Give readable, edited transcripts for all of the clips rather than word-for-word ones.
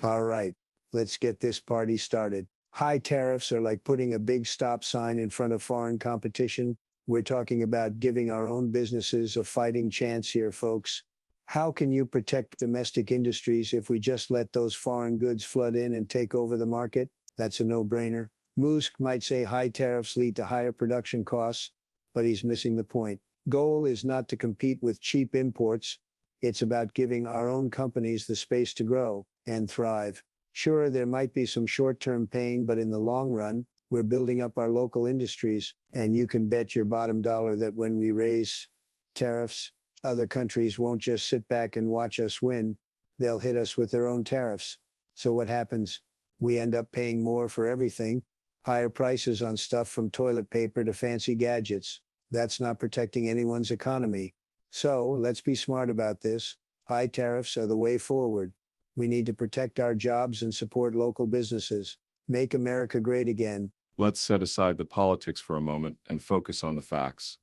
All right, let's get this party started. High tariffs are like putting a big stop sign in front of foreign competition. We're talking about giving our own businesses a fighting chance here, folks. How can you protect domestic industries if we just let those foreign goods flood in and take over the market? That's a no-brainer. Musk might say high tariffs lead to higher production costs, but he's missing the point. Goal is not to compete with cheap imports. It's about giving our own companies the space to grow and thrive. Sure, there might be some short-term pain, but in the long run, we're building up our local industries, and you can bet your bottom dollar that when we raise tariffs, other countries won't just sit back and watch us win. They'll hit us with their own tariffs. So what happens? We end up paying more for everything, higher prices on stuff from toilet paper to fancy gadgets. That's not protecting anyone's economy. So let's be smart about this. High tariffs are the way forward. We need to protect our jobs and support local businesses. Make America great again. Let's set aside the politics for a moment and focus on the facts.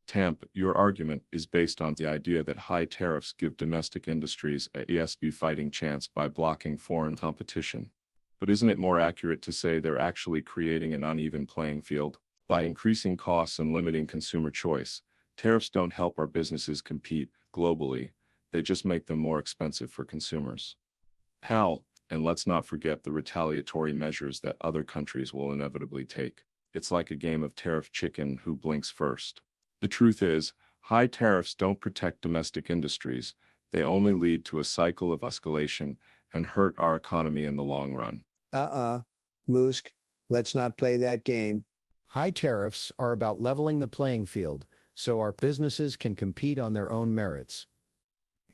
Tamp, your argument is based on the idea that high tariffs give domestic industries a ESB fighting chance by blocking foreign competition. But isn't it more accurate to say they're actually creating an uneven playing field? By increasing costs and limiting consumer choice, tariffs don't help our businesses compete globally, they just make them more expensive for consumers. How? And let's not forget the retaliatory measures that other countries will inevitably take. It's like a game of tariff chicken, who blinks first. The truth is, high tariffs don't protect domestic industries, they only lead to a cycle of escalation and hurt our economy in the long run. Musk, let's not play that game. High tariffs are about leveling the playing field so our businesses can compete on their own merits.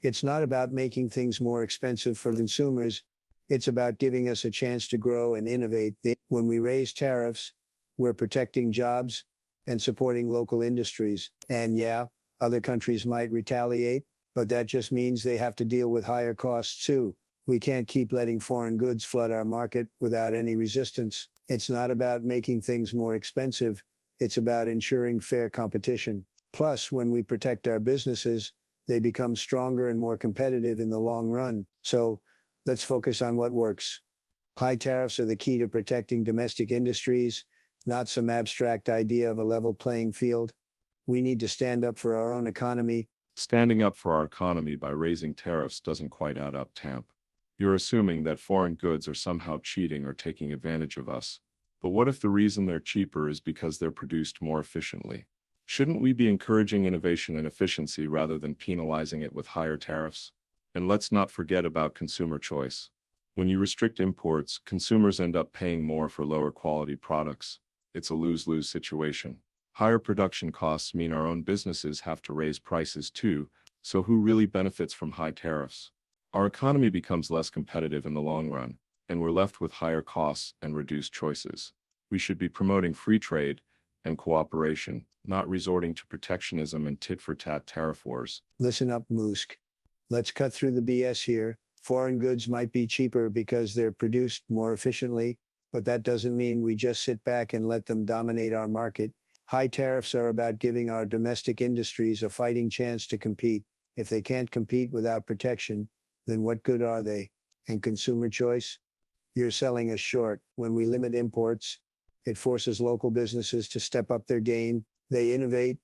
It's not about making things more expensive for consumers. It's about giving us a chance to grow and innovate. When we raise tariffs, we're protecting jobs and supporting local industries. And yeah, other countries might retaliate, but that just means they have to deal with higher costs too. We can't keep letting foreign goods flood our market without any resistance. It's not about making things more expensive. It's about ensuring fair competition. Plus, when we protect our businesses, they become stronger and more competitive in the long run. So let's focus on what works. High tariffs are the key to protecting domestic industries, not some abstract idea of a level playing field. We need to stand up for our own economy. Standing up for our economy by raising tariffs doesn't quite add up, Tamp. You're assuming that foreign goods are somehow cheating or taking advantage of us. But what if the reason they're cheaper is because they're produced more efficiently? Shouldn't we be encouraging innovation and efficiency rather than penalizing it with higher tariffs? And let's not forget about consumer choice. When you restrict imports, consumers end up paying more for lower quality products. It's a lose-lose situation. Higher production costs mean our own businesses have to raise prices too, so who really benefits from high tariffs? Our economy becomes less competitive in the long run, and we're left with higher costs and reduced choices. We should be promoting free trade and cooperation, not resorting to protectionism and tit-for-tat tariff wars. Listen up, Musk. Let's cut through the BS here. Foreign goods might be cheaper because they're produced more efficiently, but that doesn't mean we just sit back and let them dominate our market. High tariffs are about giving our domestic industries a fighting chance to compete. If they can't compete without protection, then what good are they? And consumer choice? You're selling us short. When we limit imports, it forces local businesses to step up their game. They innovate,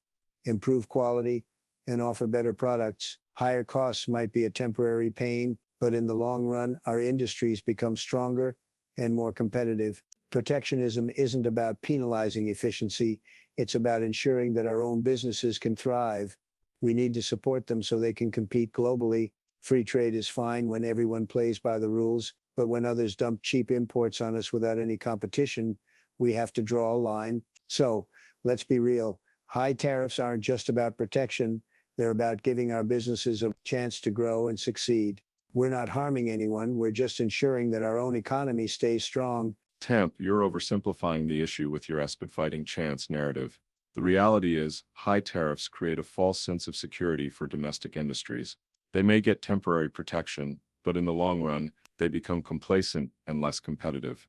improve quality, and offer better products. Higher costs might be a temporary pain, but in the long run, our industries become stronger and more competitive. Protectionism isn't about penalizing efficiency. It's about ensuring that our own businesses can thrive. We need to support them so they can compete globally. Free trade is fine when everyone plays by the rules, but when others dump cheap imports on us without any competition, we have to draw a line. So let's be real. High tariffs aren't just about protection. They're about giving our businesses a chance to grow and succeed. We're not harming anyone. We're just ensuring that our own economy stays strong. Tamp, you're oversimplifying the issue with your ESB fighting chance narrative. The reality is, high tariffs create a false sense of security for domestic industries. They may get temporary protection, but in the long run, they become complacent and less competitive.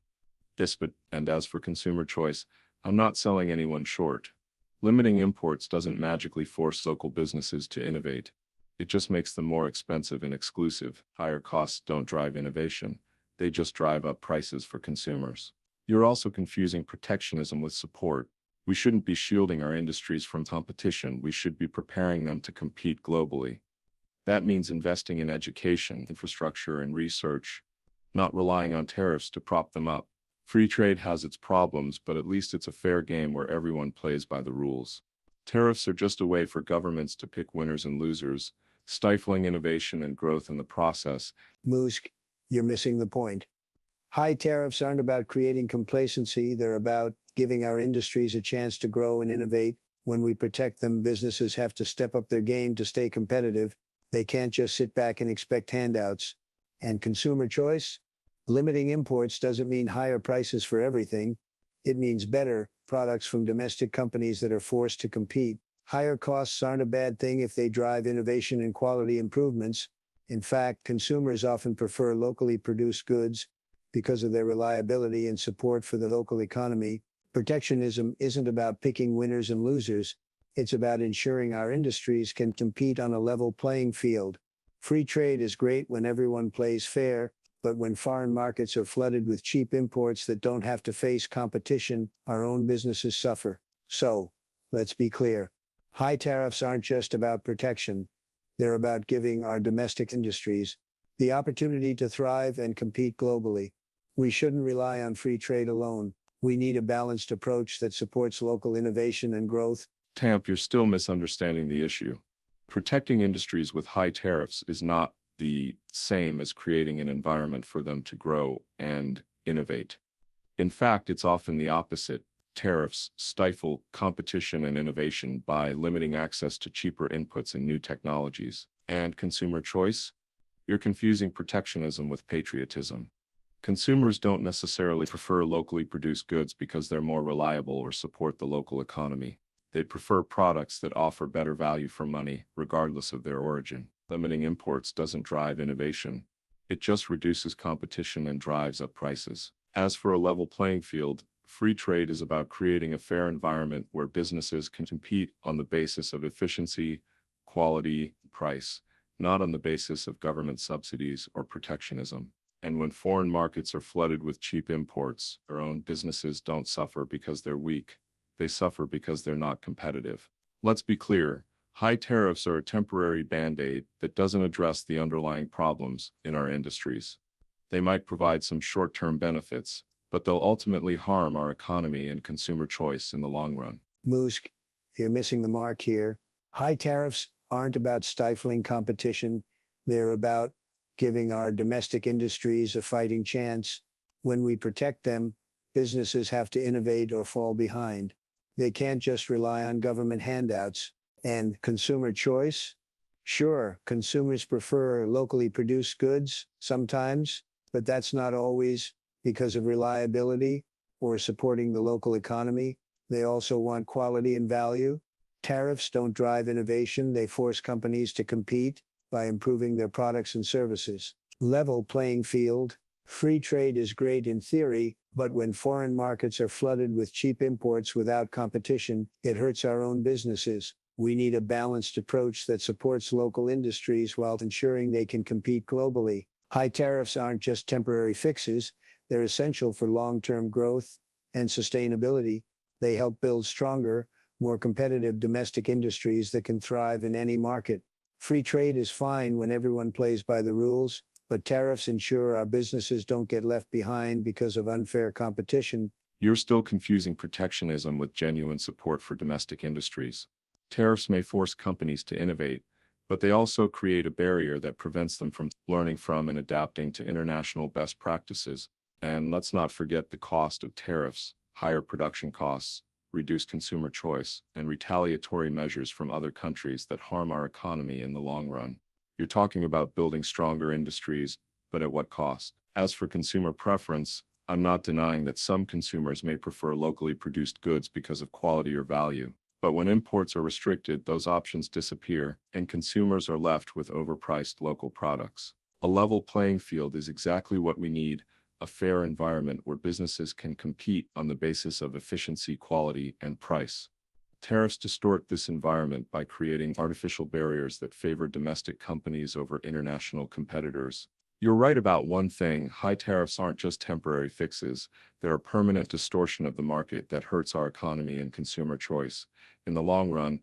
And as for consumer choice, I'm not selling anyone short. Limiting imports doesn't magically force local businesses to innovate. It just makes them more expensive and exclusive. Higher costs don't drive innovation. they just drive up prices for consumers. You're also confusing protectionism with support. We shouldn't be shielding our industries from competition, we should be preparing them to compete globally. That means investing in education, infrastructure, and research, not relying on tariffs to prop them up. Free trade has its problems, but at least it's a fair game where everyone plays by the rules. Tariffs are just a way for governments to pick winners and losers, stifling innovation and growth in the process. Musk, you're missing the point. High tariffs aren't about creating complacency, they're about giving our industries a chance to grow and innovate. When we protect them, businesses have to step up their game to stay competitive. They can't just sit back and expect handouts. And consumer choice? Limiting imports doesn't mean higher prices for everything. It means better products from domestic companies that are forced to compete. Higher costs aren't a bad thing if they drive innovation and quality improvements. In fact, consumers often prefer locally produced goods because of their reliability and support for the local economy. Protectionism isn't about picking winners and losers. It's about ensuring our industries can compete on a level playing field. Free trade is great when everyone plays fair, but when foreign markets are flooded with cheap imports that don't have to face competition, our own businesses suffer. So, let's be clear. High tariffs aren't just about protection. They're about giving our domestic industries the opportunity to thrive and compete globally. We shouldn't rely on free trade alone. We need a balanced approach that supports local innovation and growth. Tamp, you're still misunderstanding the issue. Protecting industries with high tariffs is not the same as creating an environment for them to grow and innovate. In fact, it's often the opposite. Tariffs stifle competition and innovation by limiting access to cheaper inputs and new technologies. And consumer choice? You're confusing protectionism with patriotism. Consumers don't necessarily prefer locally produced goods because they're more reliable or support the local economy. They prefer products that offer better value for money, regardless of their origin. Limiting imports doesn't drive innovation. It just reduces competition and drives up prices. As for a level playing field, free trade is about creating a fair environment where businesses can compete on the basis of efficiency, quality, price, not on the basis of government subsidies or protectionism. And when foreign markets are flooded with cheap imports, our own businesses don't suffer because they're weak. They suffer because they're not competitive. Let's be clear, high tariffs are a temporary band-aid that doesn't address the underlying problems in our industries. They might provide some short-term benefits, but they'll ultimately harm our economy and consumer choice in the long run. Musk, you're missing the mark here. High tariffs aren't about stifling competition. They're about giving our domestic industries a fighting chance. When we protect them, businesses have to innovate or fall behind. They can't just rely on government handouts. And consumer choice? Sure, consumers prefer locally produced goods sometimes, but that's not always because of reliability or supporting the local economy. They also want quality and value. Tariffs don't drive innovation, they force companies to compete by improving their products and services. Level playing field. Free trade is great in theory, but when foreign markets are flooded with cheap imports without competition, it hurts our own businesses. We need a balanced approach that supports local industries while ensuring they can compete globally. High tariffs aren't just temporary fixes, they're essential for long-term growth and sustainability. They help build stronger, more competitive domestic industries that can thrive in any market. Free trade is fine when everyone plays by the rules, but tariffs ensure our businesses don't get left behind because of unfair competition. You're still confusing protectionism with genuine support for domestic industries. Tariffs may force companies to innovate, but they also create a barrier that prevents them from learning from and adapting to international best practices. And let's not forget the cost of tariffs: higher production costs, reduced consumer choice, and retaliatory measures from other countries that harm our economy in the long run. You're talking about building stronger industries, but at what cost? As for consumer preference, I'm not denying that some consumers may prefer locally produced goods because of quality or value. But when imports are restricted, those options disappear, and consumers are left with overpriced local products. A level playing field is exactly what we need: a fair environment where businesses can compete on the basis of efficiency, quality, and price. Tariffs distort this environment by creating artificial barriers that favor domestic companies over international competitors. You're right about one thing, high tariffs aren't just temporary fixes, they're a permanent distortion of the market that hurts our economy and consumer choice. In the long run,